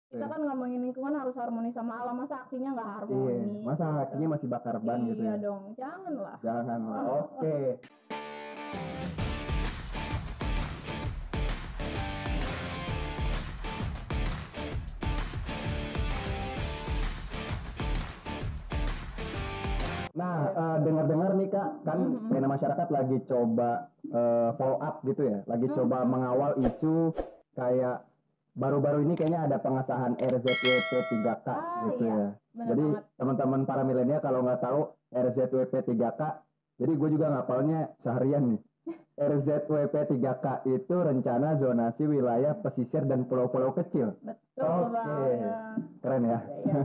Kita kan ngomongin lingkungan harus harmoni sama alam, masa aksinya nggak Iya, harmoni masa gitu. aksinya masih bakar ban gitu Iya ya? dong, janganlah. Janganlah. Oke. Nah, dengar-dengar nih Kak, kan Pena Masyarakat lagi coba follow up gitu ya, lagi coba mengawal isu kayak baru-baru ini kayaknya ada pengesahan RZWP 3K gitu Iya, ya. bener Jadi banget. teman-teman para milenial kalau nggak tahu RZWP 3K, jadi gue juga ngapalnya seharian nih. RZWP 3K itu rencana zonasi wilayah pesisir dan pulau-pulau kecil. Betul Oke, banget. keren ya. Iya.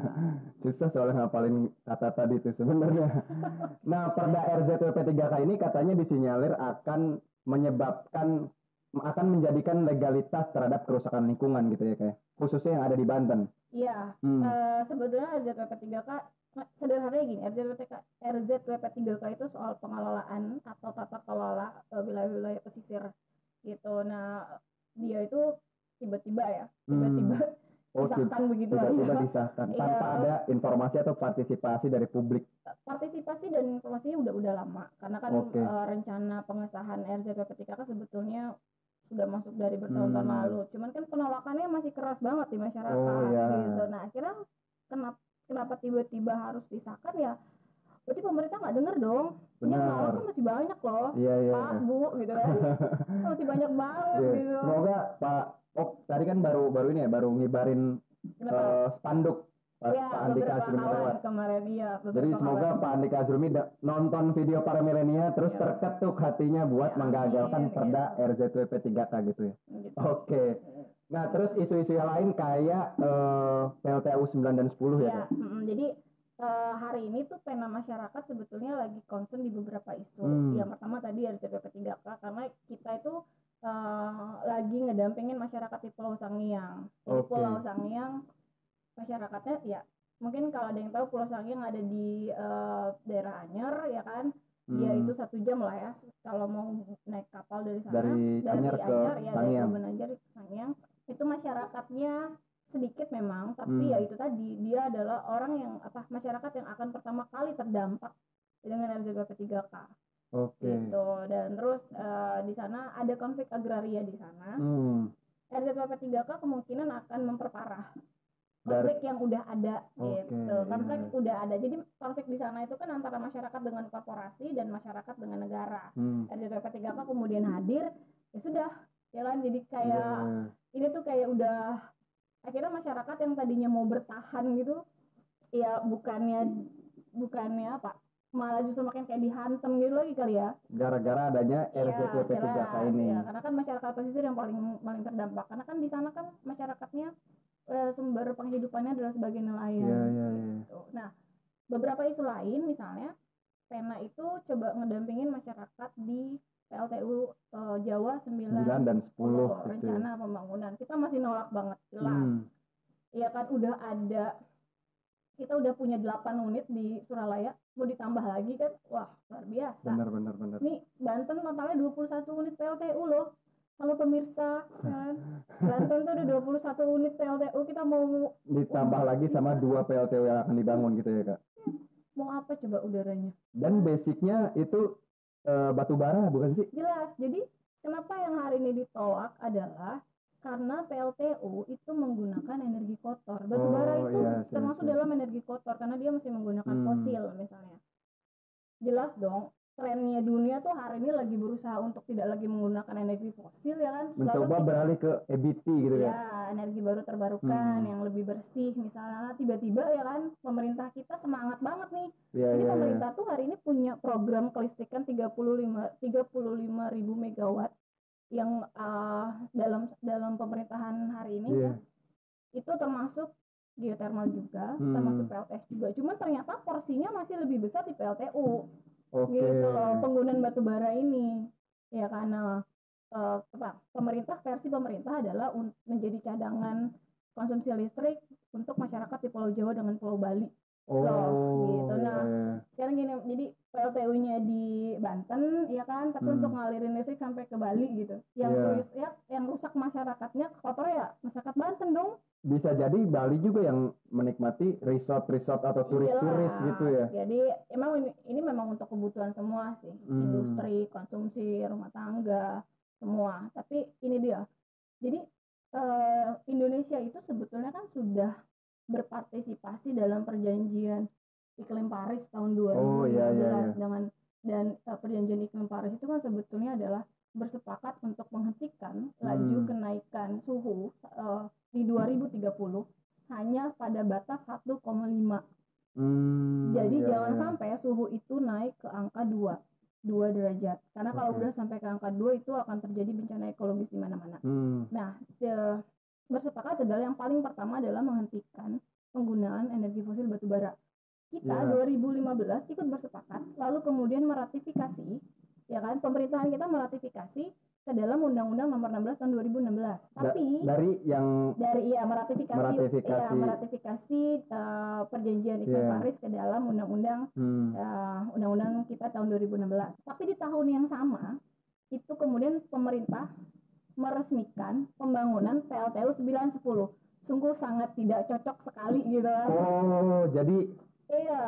Susah soalnya ngapalin kata tadi itu sebenarnya. Nah, Perda RZWP 3K ini katanya disinyalir akan menyebabkan akan menjadikan legalitas terhadap kerusakan lingkungan gitu ya kayak khususnya yang ada di Banten. Iya, Hmm. sebetulnya RZWP 3K sederhananya gini, RZWP 3K itu soal pengelolaan atau tata kelola wilayah-wilayah pesisir gitu. Nah, dia itu tiba-tiba ya, tiba-tiba Oh, disahkan begitu tiba-tiba aja. disahkan Iya, tanpa ada informasi atau partisipasi dari publik. partisipasi dan informasinya udah lama karena kan Oke. rencana pengesahan RZWP 3K sebetulnya sudah masuk dari bertahun-tahun lalu. Cuman kan penolakannya masih keras banget di Oh masyarakat ya, gitu. Nah, akhirnya kenapa tiba-tiba harus disahkan ya? Berarti pemerintah nggak denger dong. Ini yang nolak benar. kan masih banyak loh, Iya iya. Pak, Bu, gitu kan. Masih banyak banget Iya. gitu. Semoga Pak Ok tadi kan baru ini ya baru ngibarin Kenapa? spanduk pas Ya, Pak Andika beberapa Azrumi kawan lewat. kemarin, iya, Jadi beberapa semoga kawan. Pak Andika Azrumi nonton video para milenial terus Ya, terketuk hatinya buat ya, menggagalkan amin, perda gitu. RZWP 3K gitu ya. Gitu. Oke. Nah, terus isu-isu yang lain kayak PLTU 9 dan 10 ya, Iya, Kak? jadi hari ini tuh Pena Masyarakat sebetulnya lagi concern di beberapa isu. Yang pertama tadi RCPP 3K karena kita itu lagi ngedampingin masyarakat di Pulau Sangiang. Jadi Oke. Pulau Sangiang masyarakatnya ya mungkin kalau ada yang tahu Pulau Sangiang ada di daerah Anyer ya kan. Dia itu 1 jam lah ya kalau mau naik kapal dari sana Dari Anyer ke Anyer ya dari Sangiang. Tuban Anyer ke Sangiang itu masyarakatnya sedikit memang tapi ya itu tadi dia adalah orang yang masyarakat yang akan pertama kali terdampak dengan RZWP 3K Oke. gitu dan terus di sana ada konflik agraria di sana. RZWP 3K kemungkinan akan memperparah konflik yang udah ada gitu. Konflik udah ada. Jadi konflik di sana itu kan antara masyarakat dengan korporasi dan masyarakat dengan negara. RZWP 3K kemudian hadir, ya sudah, jalan jadi kayak ini tuh kayak udah akhirnya masyarakat yang tadinya mau bertahan gitu, ya bukannya apa? Malah justru makin kayak dihantam gitu lagi kali ya. Gara-gara adanya Iya, RZWP 3K jelas ini. ya. Karena kan masyarakat pesisir yang paling paling terdampak. Karena kan di sana kan masyarakatnya sumber penghidupannya adalah sebagai nelayan. Iya, iya, iya. Gitu. Nah, beberapa isu lain misalnya Pena itu coba ngedampingin masyarakat di PLTU Jawa 9 9 dan 10 gitu. rencana pembangunan. Kita masih nolak banget, jelas. Iya kan kita udah punya 8 unit di Suralaya, mau ditambah lagi kan, wah luar biasa. Benar. Nih Banten totalnya 21 unit PLTU loh. Halo pemirsa, kan? Banten tuh ada 21 unit PLTU, kita mau ditambah lagi sama 2 PLTU yang akan dibangun gitu ya, Kak. Mau apa coba udaranya? Dan basicnya itu batu bara bukan sih? Jelas. Jadi kenapa yang hari ini ditolak adalah karena PLTU itu menggunakan energi kotor. Batu bara itu termasuk dalam energi kotor karena dia masih menggunakan fosil misalnya. Jelas dong, trennya dunia tuh hari ini lagi berusaha untuk tidak lagi menggunakan energi fosil ya kan. Mencoba beralih ke EBT gitu ya. Ya, energi baru terbarukan yang lebih bersih misalnya. Tiba-tiba ya kan pemerintah kita semangat banget nih. Jadi pemerintah tuh hari ini punya program kelistrikan 35 ribu megawatt yang dalam pemerintahan hari ini ya. Itu termasuk geothermal juga, termasuk PLTS juga. Cuman ternyata porsinya masih lebih besar di PLTU. Gitu loh, penggunaan batu bara ini. Ya karena versi pemerintah adalah menjadi cadangan konsumsi listrik untuk masyarakat di Pulau Jawa dengan Pulau Bali. Gitu. Nah, sekarang gini, jadi PLTU-nya di Banten, ya kan, tapi untuk ngalirin listrik sampai ke Bali gitu. Yang rusak masyarakatnya kotor ya masyarakat Banten dong. bisa jadi Bali juga yang menikmati resort atau turis-turis gitu ya. Jadi emang ini memang untuk kebutuhan semua sih, industri, konsumsi, rumah tangga, semua. Tapi ini dia. Jadi Indonesia itu sebetulnya kan sudah berpartisipasi dalam perjanjian iklim Paris tahun 2015 dan perjanjian iklim Paris itu kan sebetulnya adalah bersepakat untuk menghentikan laju kenaikan suhu di 2030 hanya pada batas 1,5. Jadi jangan sampai suhu itu naik ke angka 2 derajat. Karena kalau udah sampai ke angka 2 itu akan terjadi bencana ekologis di mana-mana. Nah, bersepakat adalah yang paling pertama adalah menghentikan penggunaan energi fosil batu bara. Kita 2015 ikut bersepakat, lalu kemudian meratifikasi, ya kan? Pemerintahan kita meratifikasi ke dalam Undang-Undang Nomor 16 tahun 2016. Tapi meratifikasi perjanjian iklim Paris ke dalam Undang-Undang Undang-Undang kita tahun 2016. Tapi di tahun yang sama itu kemudian pemerintah meresmikan pembangunan PLTU 910. Sungguh sangat tidak cocok sekali gitu kan. Oh, jadi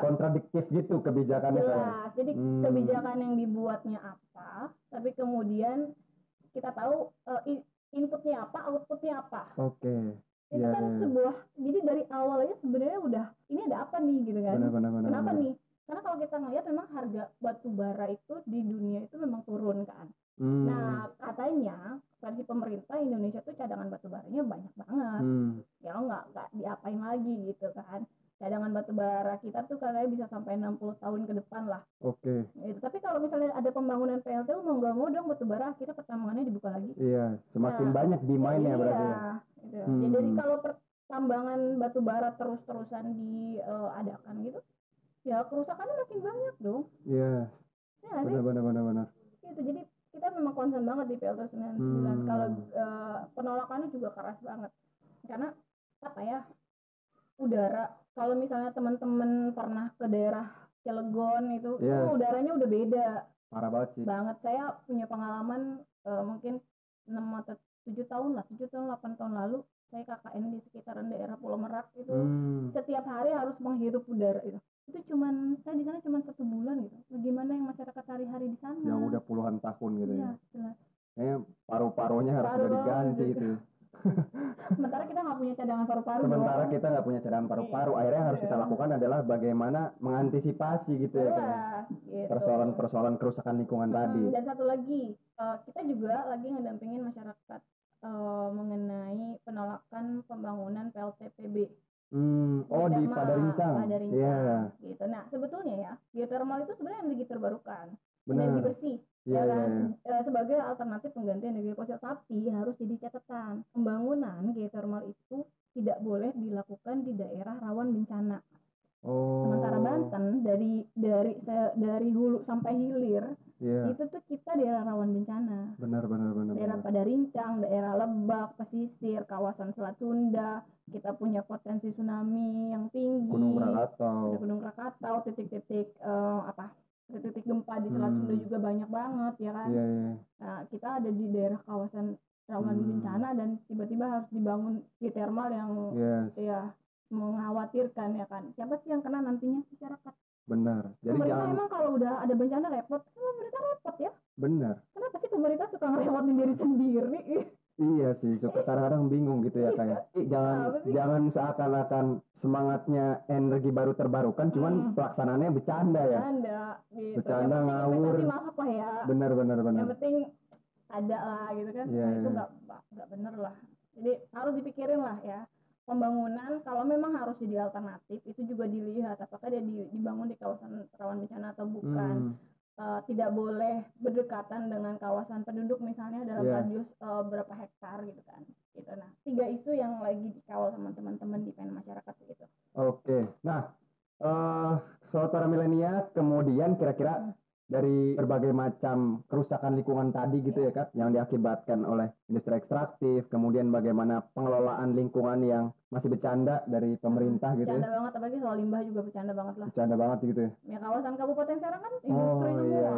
kontradiktif gitu kebijakannya. Jelas. Jadi kebijakan yang dibuatnya apa, tapi kemudian kita tahu inputnya apa, outputnya apa. Itu kan sebuah, jadi dari awal aja sebenarnya udah ini ada apa nih gitu kan. Kenapa nih? Karena kalau kita ngelihat memang harga batu bara itu di dunia itu memang turun kan. Nah katanya versi pemerintah Indonesia tuh cadangan batu baranya banyak banget. Ya nggak diapain lagi gitu kan. Cadangan batu bara kita tuh katanya bisa sampai 60 tahun ke depan lah. Gitu. Tapi kalau misalnya ada pembangunan PLTU mau nggak mau dong batu bara akhirnya pertambangannya dibuka lagi. Iya, semakin banyak demand-nya berarti. Gitu. Jadi kalau pertambangan batu bara terus-terusan diadakan gitu, ya kerusakannya makin banyak dong. Iya. Benar. Gitu. Jadi kita memang concern banget di PLTU 99. Kalau penolakannya juga keras banget. Karena apa ya? Udara. Kalau misalnya teman-teman pernah ke daerah Cilegon itu udaranya udah beda. Parah banget sih. Saya punya pengalaman mungkin 6 atau 7 tahun lah, 7 tahun 8 tahun lalu saya KKN di sekitaran daerah Pulau Merak itu setiap hari harus menghirup udara itu. Itu saya di sana cuma 1 bulan gitu. Bagaimana yang masyarakat sehari-hari di sana? Yang udah puluhan tahun gitu ya. Jelas. Paru-parunya harus sudah diganti gitu. Sementara kita nggak punya cadangan paru-paru. Kita nggak punya cadangan paru-paru. Akhirnya yang harus kita lakukan adalah bagaimana mengantisipasi gitu ya kan. Gitu. Persoalan kerusakan lingkungan tadi. Dan satu lagi, kita juga lagi ngedampingin masyarakat mengenai penolakan pembangunan PLTPB. Di Padarincang. Gitu. Nah sebetulnya ya geothermal itu sebenarnya energi terbarukan, energi bersih. Sebagai alternatif pengganti energi fosil, tapi harus jadi catatan pembangunan geothermal itu tidak boleh dilakukan di daerah rawan bencana. Sementara Banten dari hulu sampai hilir itu tuh kita daerah rawan bencana. Benar. Daerah Padarincang, daerah Lebak, pesisir, kawasan Selat Sunda, kita punya potensi tsunami yang tinggi. Gunung Krakatau, titik-titik gempa di Selat Sunda juga banyak banget ya kan. Nah, kita ada di daerah kawasan rawan bencana dan tiba-tiba harus dibangun geothermal yang mengkhawatirkan ya kan. Siapa sih yang kena nantinya? Masyarakat. Benar. Jadi pemerintah emang kalau udah ada bencana repot. Pemerintah repot ya. Benar. Kenapa sih pemerintah suka ngerepotin diri sendiri? Iya sih, suka kadang-kadang bingung gitu ya kayak. Jangan seakan-akan semangatnya energi baru terbarukan, cuman pelaksanaannya bercanda ya. Gitu. Bercanda ngawur. Maaf lah ya. Benar. Yang penting ada lah gitu kan. Itu nggak bener lah. Jadi harus dipikirin lah ya. Pembangunan kalau memang harus jadi alternatif itu juga dilihat apakah dia dibangun di kawasan rawan bencana atau bukan. Tidak boleh berdekatan dengan kawasan penduduk misalnya dalam radius berapa hektar gitu kan. Gitu. Nah 3 isu yang lagi dikawal sama teman-teman di PEN masyarakat gitu. Oke. Nah soal para milenial kemudian kira-kira dari berbagai macam kerusakan lingkungan tadi gitu ya Kak, yang diakibatkan oleh industri ekstraktif, kemudian bagaimana pengelolaan lingkungan yang masih bercanda dari pemerintah gitu bercanda banget, apalagi soal limbah juga bercanda banget lah. Bercanda banget gitu ya. Ya kawasan Kabupaten Serang kan industri semua.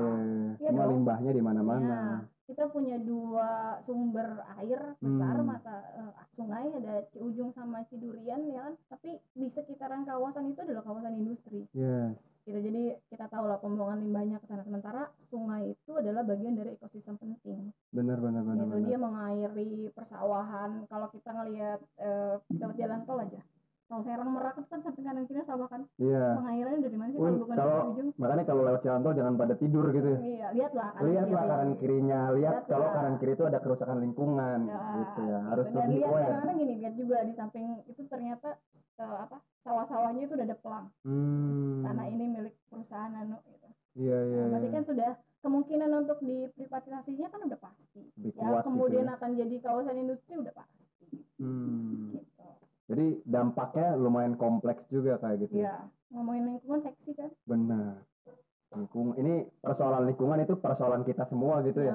Semua limbahnya di mana-mana. kita punya 2 sumber air besar, mata sungai, ada Ciujung sama Cidurian ya kan, tapi di sekitaran kawasan itu adalah kawasan industri. Yes. Gitu, jadi kita tahu lah pembuangan limbahnya ke sana, sementara sungai itu adalah bagian dari ekosistem penting. Benar. Gitu, dia mengairi persawahan. Kalau kita ngelihat lewat jalan tol aja, kalau Serang Merak itu kan samping kanan kiri sawah kan. Iya. Pengairannya dari mana sih kalau bukan dari ujung? Makanya kalau lewat jalan tol jangan pada tidur gitu. Iya, lihatlah kanan kirinya, kalau kanan kiri itu ada kerusakan lingkungan ya, gitu ya. Harus dan lihat kadang-kadang gini, lihat juga di samping itu ternyata sawah-sawahnya itu udah ada pelang. Tanah ini milik perusahaan gitu. Iya. Berarti kan sudah kemungkinan untuk diprivatisasinya kan udah pasti. Ya, kemudian gitu ya. Akan jadi kawasan industri udah pasti. Gitu. Jadi dampaknya lumayan kompleks juga kayak gitu. Iya, ngomongin lingkungan seksi kan? Benar. Ini persoalan lingkungan itu persoalan kita semua gitu ya.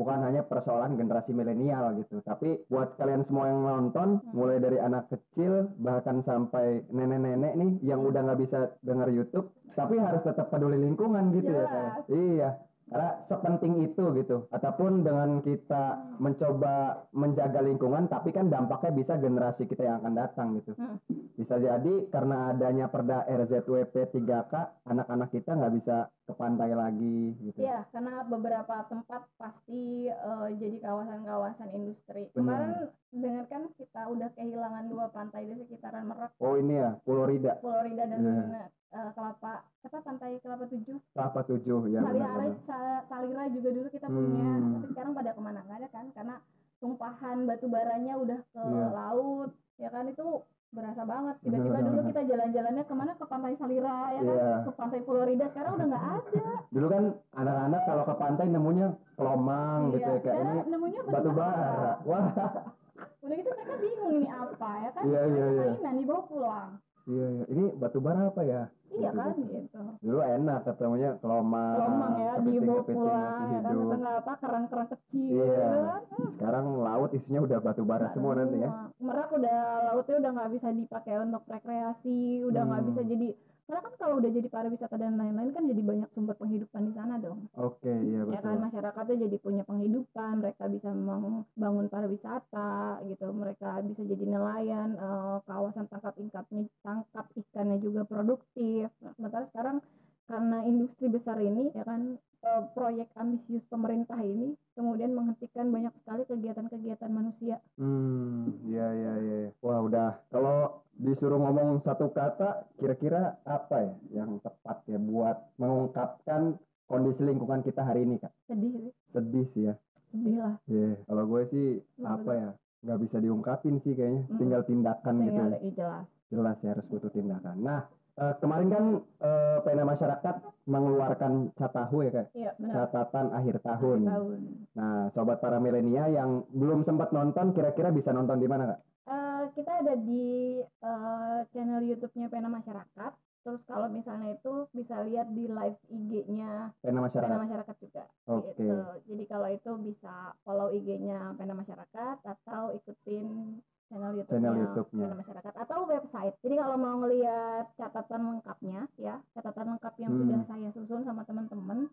Bukan hanya persoalan generasi milenial gitu. Tapi buat kalian semua yang nonton, mulai dari anak kecil bahkan sampai nenek-nenek nih yang udah nggak bisa denger YouTube, tapi harus tetap peduli lingkungan gitu ya kayak. Iya. Karena sepenting itu gitu. Ataupun dengan kita mencoba menjaga lingkungan, tapi kan dampaknya bisa generasi kita yang akan datang gitu. Bisa jadi karena adanya Perda RZWP 3K, anak-anak kita nggak bisa ke pantai lagi gitu. Iya, karena beberapa tempat pasti jadi kawasan-kawasan industri. Kemarin dengar kan kita udah kehilangan 2 pantai di sekitaran Merak. Oh ini ya, Pulau Rida dan pantai Kelapa 7 ya. Salira juga dulu kita punya, tapi sekarang pada kemana, nggak ada kan, karena tumpahan batu baranya udah ke laut ya kan. Itu berasa banget, tiba-tiba dulu kita jalan-jalannya kemana, ke pantai Salira ya kan, ke pantai Pulau Rida, sekarang udah nggak ada. Dulu kan anak-anak kalau ke pantai nemunya kelomang gitu ya, kayak ini nemunya batu bara. Wah, udah gitu mereka bingung ini apa ya kan. Iya. Mainan dibawa pulang. Iya, ini batu bara apa ya? Iya kan gitu. Dulu enak ketemunya kelomang ya, dibawa pulang ya kan, tengah kerang-kerang kecil. Iya. Sekarang laut isinya udah batu bara semua nanti ya. Merak lautnya udah nggak bisa dipakai untuk rekreasi, udah nggak bisa jadi, karena kan kalau udah jadi pariwisata dan lain-lain kan jadi banyak sumber penghidupan di sana dong. Oke, iya betul. Ya kan, masyarakatnya jadi punya penghidupan, mereka bisa membangun pariwisata gitu, mereka bisa jadi nelayan, kawasan tangkap ikannya juga produktif. Sementara sekarang karena industri besar ini ya kan, proyek ambisius pemerintah ini kemudian menghentikan banyak sekali kegiatan-kegiatan manusia. Iya. Wah, udah. Kalau disuruh ngomong satu kata, kira-kira apa ya yang tepat ya buat mengungkapkan kondisi lingkungan kita hari ini, Kak? Sedih sih ya. Sedih lah. Iya. Kalau gue sih nggak bisa diungkapin sih kayaknya. Tinggal tindakan gitu. Jelas ya, harus butuh tindakan. Nah, kemarin kan Pena Masyarakat mengeluarkan Catahu ya Kak? Iya, benar. Catatan akhir tahun. Nah, sobat para milenial yang belum sempat nonton, kira-kira bisa nonton di mana Kak? Kita ada di channel YouTube-nya Pena Masyarakat. Terus kalau misalnya itu bisa lihat di live IG-nya Pena Masyarakat juga. Oke. Gitu. Jadi kalau itu bisa follow IG-nya Pena Masyarakat atau ikutin channel YouTube-nya Pena Masyarakat atau website. Jadi kalau mau ngelihat catatan lengkapnya ya, catatan lengkap yang sudah saya susun sama teman-teman,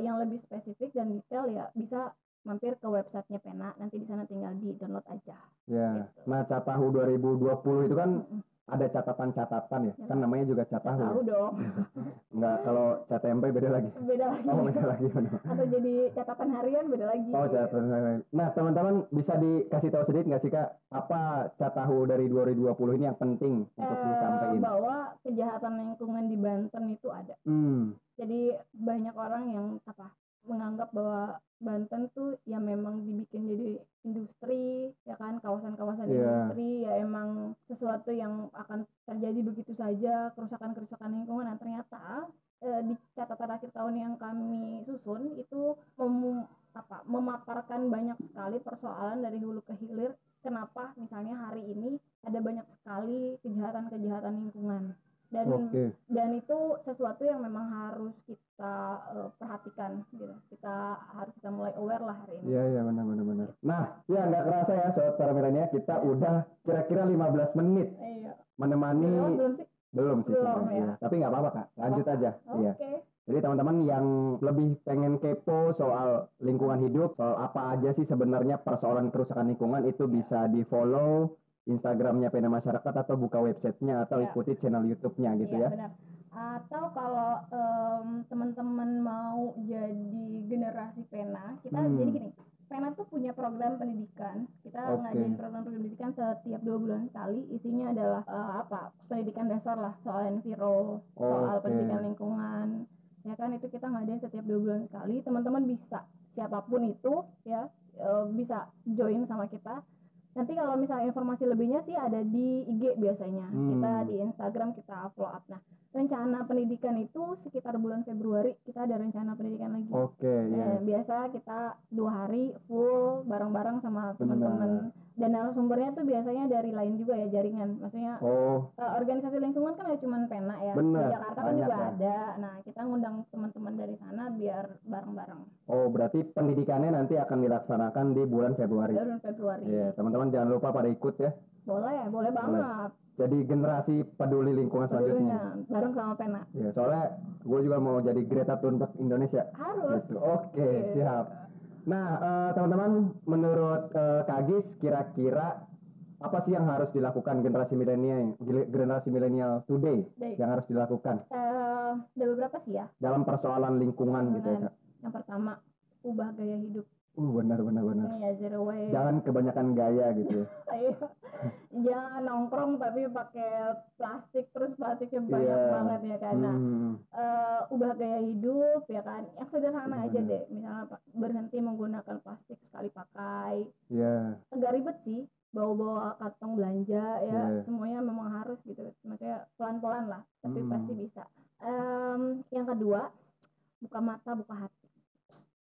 yang lebih spesifik dan detail ya bisa mampir ke websitenya Pena, nanti di sana tinggal di download aja. Ya. Gitu. Nah, Catahu 2020 itu kan ada catatan-catatan ya, kan namanya juga Catahu. Tahu dong. Enggak, kalau CTMP beda lagi. Beda lagi. Atau jadi catatan harian beda lagi. Oh, catatan harian. Nah, teman-teman bisa dikasih tahu sedikit nggak sih Kak, apa Catahu dari 2020 ini yang penting untuk disampaikan? Bahwa kejahatan lingkungan di Banten itu ada. Jadi banyak orang yang menganggap bahwa Banten tuh ya memang dibikin jadi industri ya kan, kawasan-kawasan industri ya emang sesuatu yang akan terjadi begitu saja, kerusakan lingkungan. Dan ternyata di catatan akhir tahun yang kami susun itu memaparkan banyak sekali persoalan dari hulu ke hilir, kenapa misalnya hari ini ada banyak sekali kejahatan lingkungan. Dan itu sesuatu yang memang harus kita perhatikan gitu. Kita mulai aware lah hari ini. Iya benar. Nah, ya nggak kerasa ya sobat para milenial, kita udah kira-kira 15 menit menemani. Belum sih. Belum sih. Ya. Tapi nggak apa-apa Kak, lanjut aja. Oke. Jadi teman-teman yang lebih pengen kepo soal lingkungan hidup, soal apa aja sih sebenarnya persoalan kerusakan lingkungan, itu bisa di follow Instagramnya Pena Masyarakat atau buka websitenya atau ikuti channel YouTube-nya gitu ya. Benar. Atau kalau teman-teman mau jadi generasi Pena, kita jadi gini. Pena tuh punya program pendidikan. Kita ngadain program pendidikan setiap 2 bulan sekali. Isinya adalah pendidikan dasar lah, soal enviro, soal pendidikan lingkungan. Ya kan, itu kita ngadain setiap 2 bulan sekali. Teman-teman bisa, siapapun itu ya, bisa join sama kita. Nanti kalau misalnya informasi lebihnya sih ada di IG biasanya. Kita di Instagram kita follow up. Nah, rencana pendidikan itu sekitar bulan Februari kita ada rencana pendidikan lagi. Biasa kita 2 hari full bareng-bareng sama teman-teman. Dan narasumbernya tuh biasanya dari lain juga ya, jaringan. Maksudnya organisasi lingkungan kan gak cuma Pena ya. Di Jakarta kan juga ada. Nah, kita ngundang teman-teman dari sana biar bareng-bareng. Oh, berarti pendidikannya nanti akan dilaksanakan di bulan Februari. Bulan Februari. Iya, teman-teman jangan lupa pada ikut ya. Boleh banget. Jadi generasi peduli lingkungan selanjutnya. Bareng sama Pena. Ya, soalnya gue juga mau jadi Greta Thunberg Indonesia. Harus. Gitu. Oke, siap. Nah, teman-teman, menurut Kak Gis, kira-kira apa sih yang harus dilakukan generasi milenial today yang harus dilakukan? Ada beberapa sih ya. Dalam persoalan lingkungan gitu ya, Kak. Yang pertama, ubah gaya hidup. Benar. Iya, zero waste. Jangan kebanyakan gaya gitu ya. Jangan nongkrong tapi pakai plastik, terus plastiknya banyak banget ya kan. Nah, ubah gaya hidup ya kan. Yang sederhana aja deh. Misalnya berhenti menggunakan plastik sekali pakai. Agak ribet sih, bawa kantong belanja ya. Semuanya memang harus gitu. Maksudnya pelan-pelan lah, tapi pasti bisa. Yang kedua, buka mata, buka hati.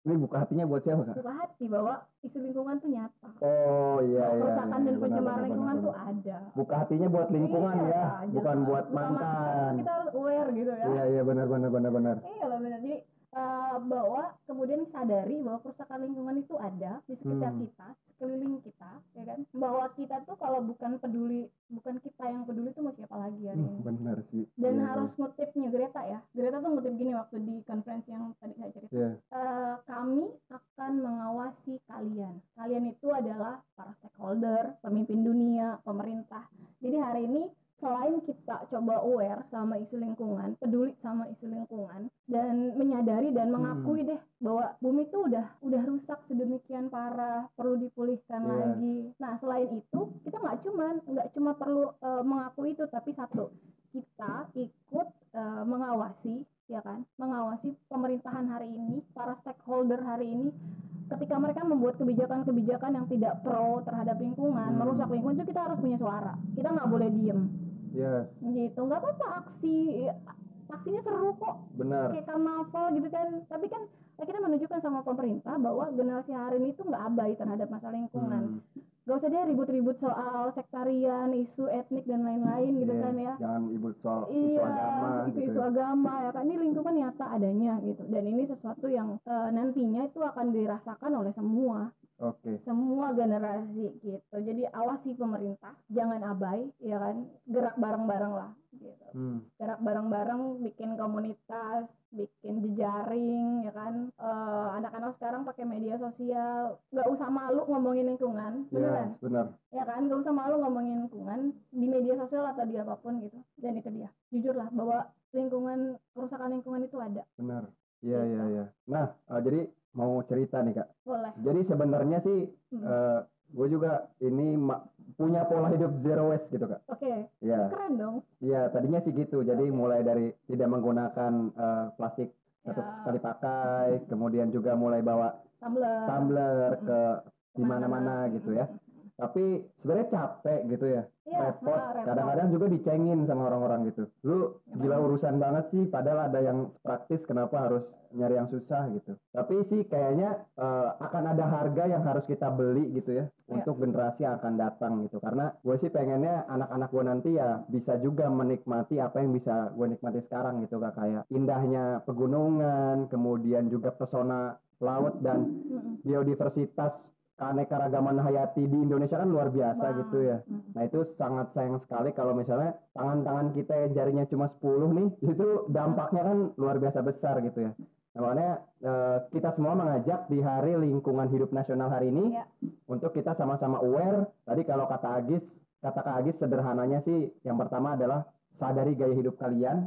Ini buka hatinya buat siapa, Kak? Buka hati bahwa isu lingkungan tuh nyata. Kerusakan dan pencemaran lingkungan tuh ada. Buka hatinya buat lingkungan ya, bukan buat mantan. Kita harus aware gitu ya. Iya, benar. Iya loh, benar. Jadi bahwa kemudian sadari bahwa kerusakan lingkungan itu ada di sekitar kita, sekeliling kita, ya kan? Bahwa kita tuh kalau bukan kita yang peduli tuh mau siapa lagi hari ini? Benar sih. Dan harus ngutipnya Greta ya. Greta tuh ngutip gini waktu di konferensi yang tadi saya cerita. Kami akan mengawasi kalian. Kalian itu adalah para stakeholder, pemimpin dunia, pemerintah. Jadi hari ini selain kita coba aware sama isu lingkungan, peduli sama isu lingkungan, dan menyadari dan mengakui deh bahwa bumi itu udah rusak sedemikian parah, perlu dipulihkan lagi. Nah, selain itu kita nggak cuma perlu mengakui itu, tapi satu, kita ikut mengawasi, ya kan, mengawasi pemerintahan hari ini, para stakeholder hari ini. Ketika mereka membuat kebijakan-kebijakan yang tidak pro terhadap lingkungan, merusak lingkungan, itu kita harus punya suara. Kita nggak boleh diem. Gitu, nggak apa-apa aksinya seru kok. Benar. Kayak karnaval gitu kan. Tapi kan kita menunjukkan sama pemerintah bahwa generasi hari ini tuh nggak abai terhadap masalah lingkungan. Gak usah dia ribut-ribut soal sektarian, isu etnik dan lain-lain gitu kan ya. Jangan ribut soal isu agama. Isu agama ya kan. Ini lingkungan nyata adanya gitu. Dan ini sesuatu yang nantinya itu akan dirasakan oleh semua. Semua generasi gitu. Jadi awasi pemerintah, jangan abai, ya kan. Gerak bareng-bareng lah gitu. Gerak bareng-bareng, bikin komunitas, bikin jejaring, ya kan. Anak-anak sekarang pakai media sosial, nggak usah malu ngomongin lingkungan, beneran. Benar. Ya kan, nggak usah malu ngomongin lingkungan di media sosial atau di apapun gitu. Dan itu dia, jujur lah bahwa kerusakan lingkungan itu ada. Benar. Iya. Nah, jadi mau cerita nih, Kak. Boleh. Jadi sebenarnya sih gue juga ini punya pola hidup zero waste gitu, Kak. Ya. Keren dong. Iya, tadinya sih gitu. Jadi mulai dari tidak menggunakan plastik sekali pakai, kemudian juga mulai bawa tumbler ke di mana-mana gitu ya. Tapi sebenarnya capek gitu ya. Repot. Kadang-kadang juga dicengin sama orang-orang gitu. Lu gila urusan banget sih, padahal ada yang praktis, kenapa harus nyari yang susah gitu. Tapi sih kayaknya akan ada harga yang harus kita beli gitu ya untuk generasi yang akan datang gitu. Karena gue sih pengennya anak-anak gue nanti ya bisa juga menikmati apa yang bisa gue nikmati sekarang gitu, Kak. Kayak indahnya pegunungan, kemudian juga pesona laut dan biodiversitas keanekaragaman hayati di Indonesia kan luar biasa gitu ya. Nah itu sangat sayang sekali kalau misalnya tangan-tangan kita jarinya cuma 10 nih, itu dampaknya kan luar biasa besar gitu ya. Nah, makanya kita semua mengajak di Hari Lingkungan Hidup Nasional hari ini untuk kita sama-sama aware. Tadi kalau kata Kak Agis sederhananya sih yang pertama adalah sadari gaya hidup kalian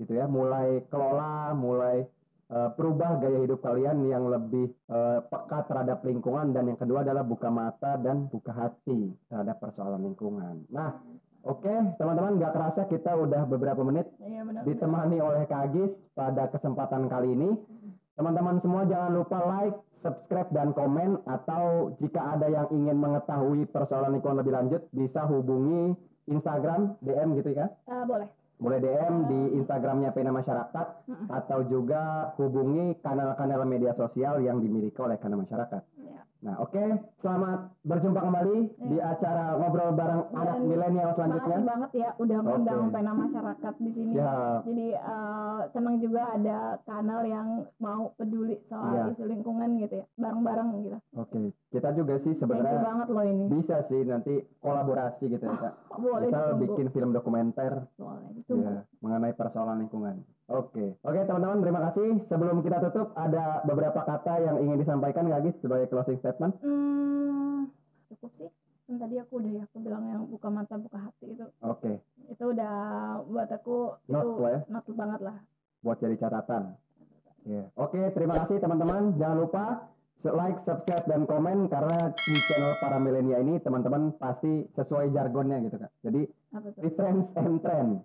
gitu ya, mulai kelola, mulai perubah gaya hidup kalian yang lebih peka terhadap lingkungan, dan yang kedua adalah buka mata dan buka hati terhadap persoalan lingkungan. Nah, oke, teman-teman, nggak kerasa kita udah beberapa menit ditemani oleh Kak Agis pada kesempatan kali ini. Teman-teman semua jangan lupa like, subscribe, dan komen, atau jika ada yang ingin mengetahui persoalan lingkungan lebih lanjut bisa hubungi Instagram, DM gitu ya? Boleh DM di Instagramnya Pena Masyarakat, atau juga hubungi kanal-kanal media sosial yang dimiliki oleh Pena Masyarakat. Nah, oke, selamat berjumpa kembali di acara ngobrol bareng anak milenial selanjutnya. Makasih banget ya udah mengundang Pena Masyarakat di sini. Siap. Jadi senang juga ada kanal yang mau peduli soal isu lingkungan gitu ya, bareng-bareng gitu. Oke, kita juga sih sebenarnya banget loh ini. Bisa sih nanti kolaborasi gitu ya, Kak. Misal bikin film dokumenter mengenai persoalan lingkungan. Oke, teman-teman, terima kasih. Sebelum kita tutup, ada beberapa kata yang ingin disampaikan Kak Agis sebagai closing statement. Cukup sih. Kan tadi aku bilang yang buka mata, buka hati itu. Oke. Itu udah buat aku not banget lah. Buat jadi catatan. Oke, terima kasih teman-teman. Jangan lupa like, subscribe, dan komen, karena di channel Para Milenial ini teman-teman pasti sesuai jargonnya gitu Kak. Jadi reference and trend.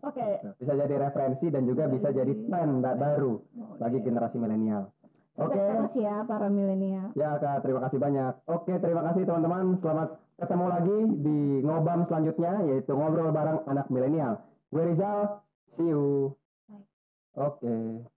Bisa jadi referensi dan juga bisa jadi tren baru bagi generasi milenial. Terima kasih ya Para Milenial. Ya Kak, terima kasih banyak. Oke, terima kasih teman-teman. Selamat ketemu lagi di ngobam selanjutnya, yaitu ngobrol bareng anak milenial. Gue Rizal, see you. Oke.